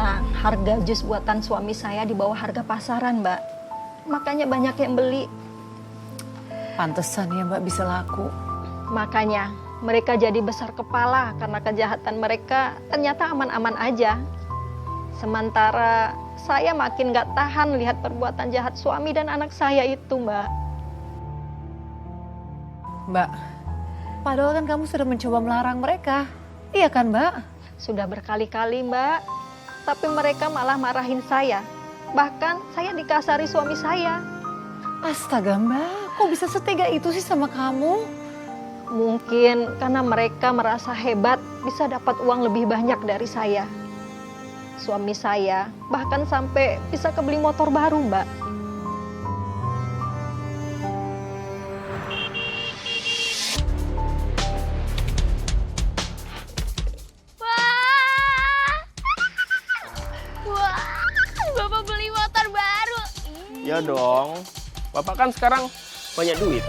karena harga jus buatan suami saya di bawah harga pasaran, Mbak. Makanya banyak yang beli. Pantesan ya Mbak bisa laku. Makanya mereka jadi besar kepala karena kejahatan mereka ternyata aman-aman aja. Sementara saya makin gak tahan lihat perbuatan jahat suami dan anak saya itu, Mbak. Mbak, padahal kan kamu sudah mencoba melarang mereka. Iya kan Mbak? Sudah berkali-kali, Mbak. Tapi mereka malah marahin saya. Bahkan saya dikasari suami saya. Astaga Mbak, kok bisa setega itu sih sama kamu? Mungkin karena mereka merasa hebat bisa dapat uang lebih banyak dari saya. Suami saya bahkan sampai bisa kebeli motor baru, Mbak. Wah, Bapak beli motor baru. Ya dong, Bapak kan sekarang banyak duit.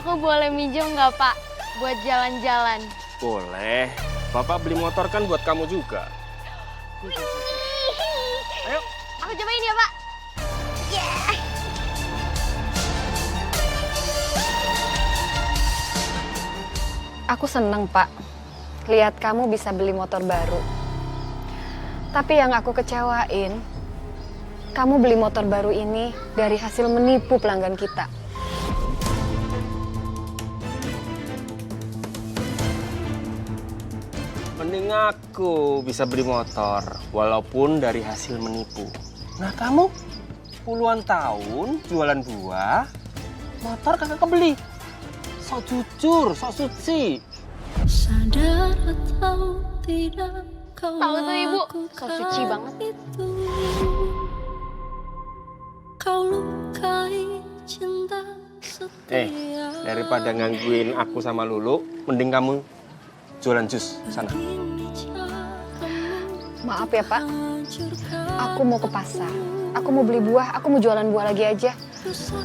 Aku boleh minjem nggak Pak? Buat jalan-jalan. Boleh, Bapak beli motor kan buat kamu juga. Ayo. Aku cobain ya Pak. Yeah. Aku seneng, Pak. Lihat kamu bisa beli motor baru. Tapi yang aku kecewain, kamu beli motor baru ini dari hasil menipu pelanggan kita. Mending aku bisa beli motor, walaupun dari hasil menipu. Nah kamu, puluhan tahun jualan buah, motor kagak kebeli. Sok jujur, sok suci. Sadar atau tidak kau Tahu tuh Ibu, lakukan so suci banget. itu. Kau lukai cinta setia. Daripada gangguin aku sama Lulu, mending kamu jualan jus sana. Maaf ya, Pak. Aku mau ke pasar. Aku mau beli buah, aku mau jualan buah lagi aja.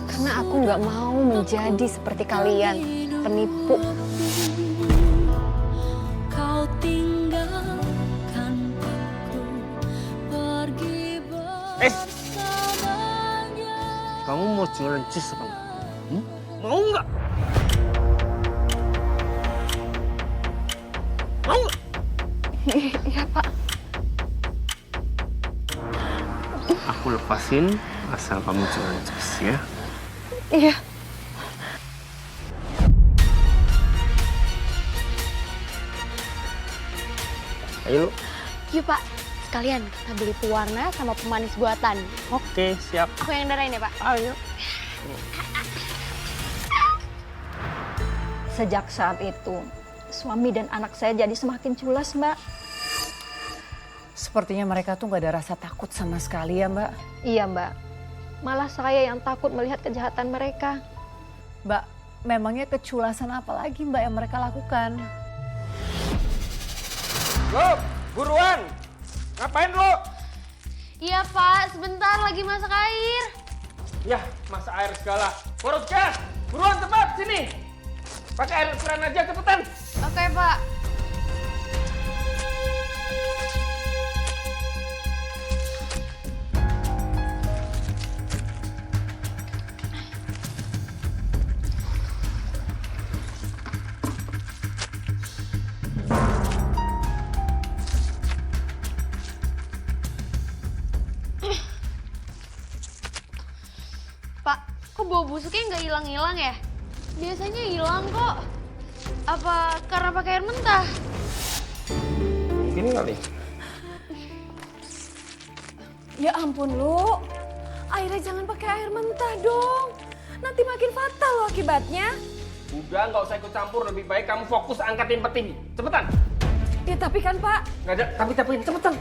Karena aku nggak mau menjadi seperti kalian, penipu. Kau tinggalkan aku pergi bersamanya. Kamu mau jualan jus apa enggak? Mau nggak? Mau nggak? Iya, Pak. Aku lepasin asal kamu jualan jus ya. Iya. Ayo. Yuk Pak, sekalian kita beli pewarna sama pemanis buatan. Oke, siap. Aku yang darain ya Pak. Ayo. Sejak saat itu, suami dan anak saya jadi semakin culas, Mbak. Sepertinya mereka tuh gak ada rasa takut sama sekali ya Mbak. Iya, Mbak. Malah saya yang takut melihat kejahatan mereka. Mbak, memangnya keculasan apa lagi Mbak yang mereka lakukan? Lo, buruan. Ngapain lo? Iya Pak, sebentar lagi masak air. Ya, masak air segala. Boros gas. Buruan cepat sini. Pakai air keran aja cepetan. Oke Pak. Pak, kok bau busuknya nggak hilang-hilang ya? Biasanya hilang kok. Apa karena pakai air mentah? Mungkin kali. Ya ampun, Lu. Airnya jangan pakai air mentah dong. Nanti makin fatal loh akibatnya. Udah, nggak usah ikut campur. Lebih baik kamu fokus angkatin peti. Cepetan. Ya tapi kan, Pak. Nggak ada tapi-tapiin. Cepetan.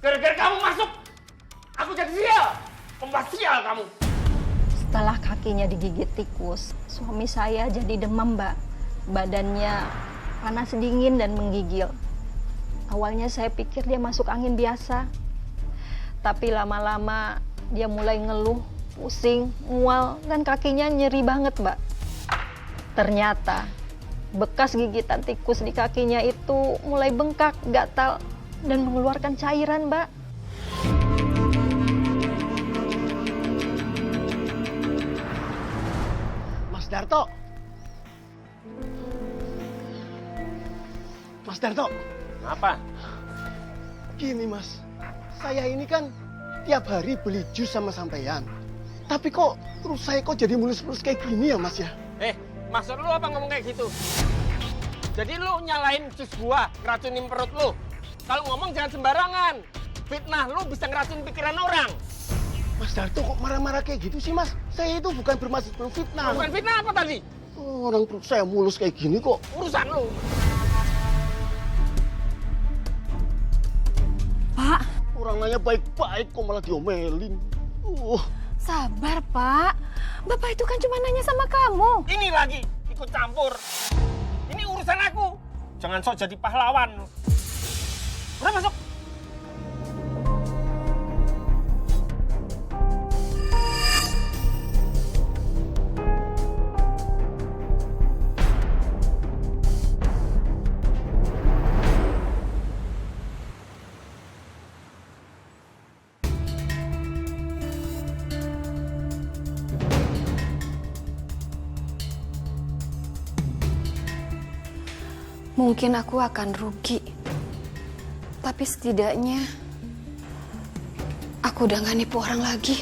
Gara-gara kamu masuk, aku jadi sial. Pembuat sial kamu. Setelah kakinya digigit tikus, suami saya jadi demam, Mbak. Badannya panas dingin dan menggigil. Awalnya saya pikir dia masuk angin biasa. Tapi lama-lama dia mulai ngeluh, pusing, mual, dan kakinya nyeri banget, Mbak. Ternyata bekas gigitan tikus di kakinya itu mulai bengkak, gatal, dan mengeluarkan cairan, Mbak. Mas Darto. Mas Darto, Apa? gini Mas. Saya ini kan tiap hari beli jus sama sampean. Tapi kok terus saya kok jadi mulus-mulus kayak gini ya Mas ya? Maksud lu apa ngomong kayak gitu? Jadi lu nyalain jus gua, ngeracunin perut lu. Kalau ngomong jangan sembarangan. Fitnah lu bisa ngeracunin pikiran orang. Mas Darto kok marah-marah kayak gitu sih Mas? Saya itu bukan bermaksud fitnah. Bukan fitnah apa tadi? Orang perut saya mulus kayak gini kok. Urusan lu. Pak, Orang nanya baik-baik kok malah diomelin. sabar Pak. Bapak itu kan cuma nanya sama kamu. Ini lagi ikut campur. Ini urusan aku. Jangan sok jadi pahlawan. Udah masuk. Mungkin aku akan rugi. Tapi setidaknya aku udah gak nipu orang lagi.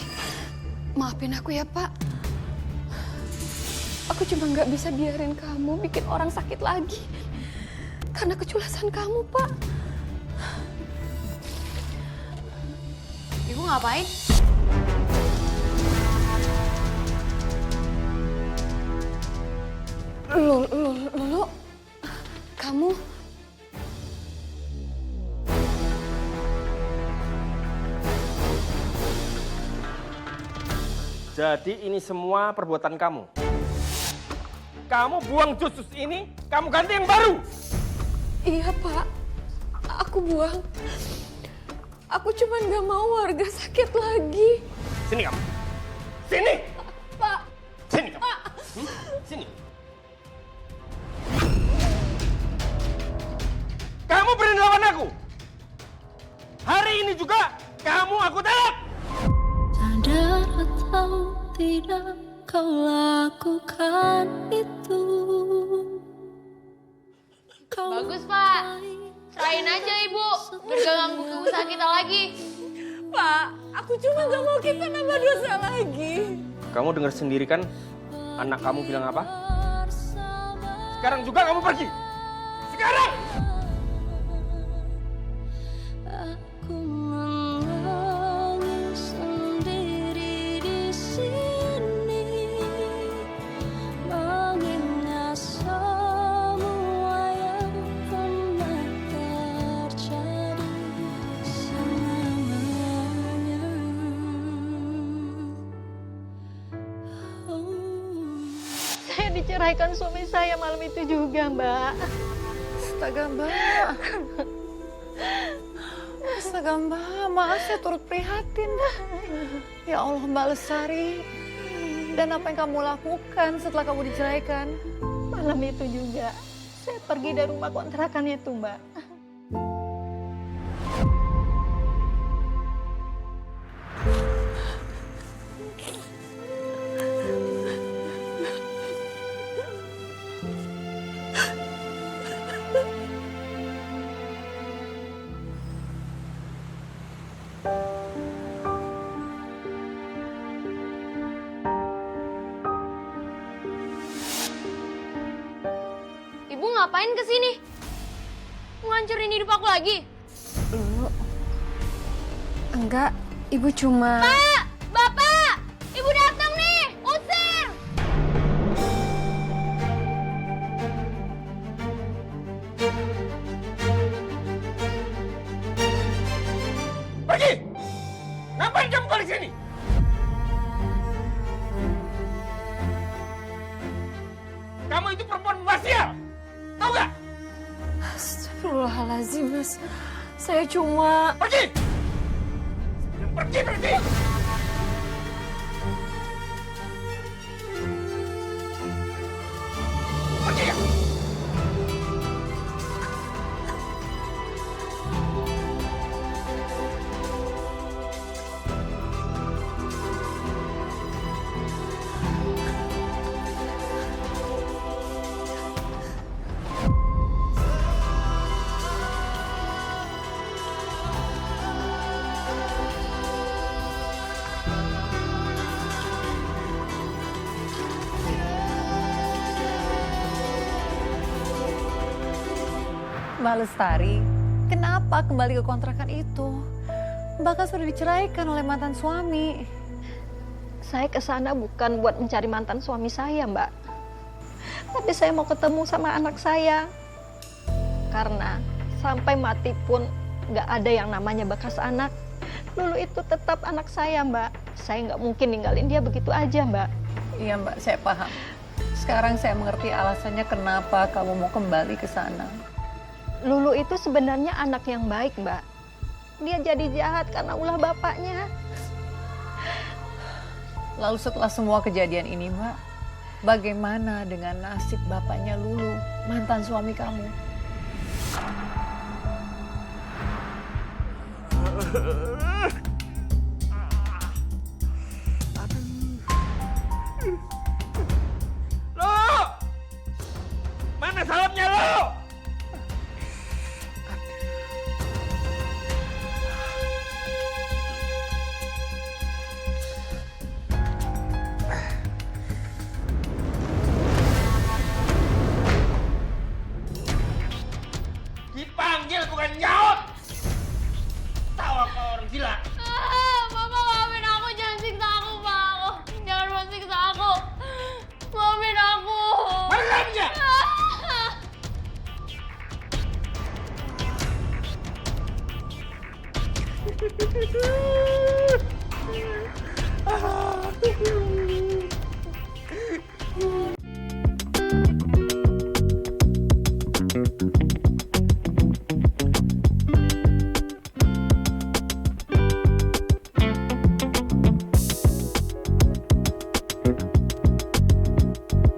Maafin aku ya, Pak. Aku cuma gak bisa biarin kamu bikin orang sakit lagi. Karena keculasan kamu, Pak. Ibu ngapain? Lulu, kamu... Jadi ini semua perbuatan kamu. Kamu buang jus ini, kamu ganti yang baru. Iya, Pak. Aku buang. Aku cuma gak mau warga sakit lagi. Sini kamu. Sini. Pak. Sini kamu. Sini. Kamu berani lawan aku. Hari ini juga kamu aku tangkap. Sadar atau tidak kau lakukan itu. Kau Bagus, Pak. Serahin aja, Ibu. Biar gak ganggu ke usaha kita lagi. Pak, aku cuma gak mau kita nambah dosa lagi. Kamu dengar sendiri kan anak kamu bilang apa? Sekarang juga kamu pergi. Sekarang. Aku menangis sendiri di sini, mengingat semua yang pernah terjadi selamanya. Saya diceraikan suami saya malam itu juga, Mbak. Astaga, Mbak. Astaga, Mbak. Maaf, saya turut prihatin. Ya Allah, Mbak Lestari. Dan apa yang kamu lakukan setelah kamu diceraikan? Malam itu juga saya pergi dari rumah kontrakan itu, Mbak. Ibu ngapain kesini? Mau ngancurin hidup aku lagi? Enggak, Ibu cuma... Pak! Bapak! Ibu datang nih! Usir! Pergi. Ngapain kamu balik sini? Kamu itu perempuan basial. Tahu gak? Astaga. Astagfirullahaladzim, Mas. Saya cuma... Pergi! Pergi, pergi! Pergi ya! Mbak Lestari, kenapa kembali ke kontrakan itu? Mbak kan sudah diceraikan oleh mantan suami. Saya ke sana bukan buat mencari mantan suami saya, Mbak. Tapi saya mau ketemu sama anak saya. Karena sampai mati pun nggak ada yang namanya bekas anak. Lulu itu tetap anak saya, Mbak. Saya nggak mungkin ninggalin dia begitu aja, Mbak. Iya Mbak, saya paham. Sekarang saya mengerti alasannya kenapa kamu mau kembali ke sana. Lulu itu sebenarnya anak yang baik, Mbak. Dia jadi jahat karena ulah bapaknya. Lalu setelah semua kejadian ini Mbak, bagaimana dengan nasib bapaknya Lulu, mantan suami kamu? Lo! Mana salamnya lo? Dipanggil bukan nyaut. Tahu apa orang gila? Mama maafin aku, jangan siksa aku, Pak. Jangan mau siksa aku. Maafin aku. Malamnya!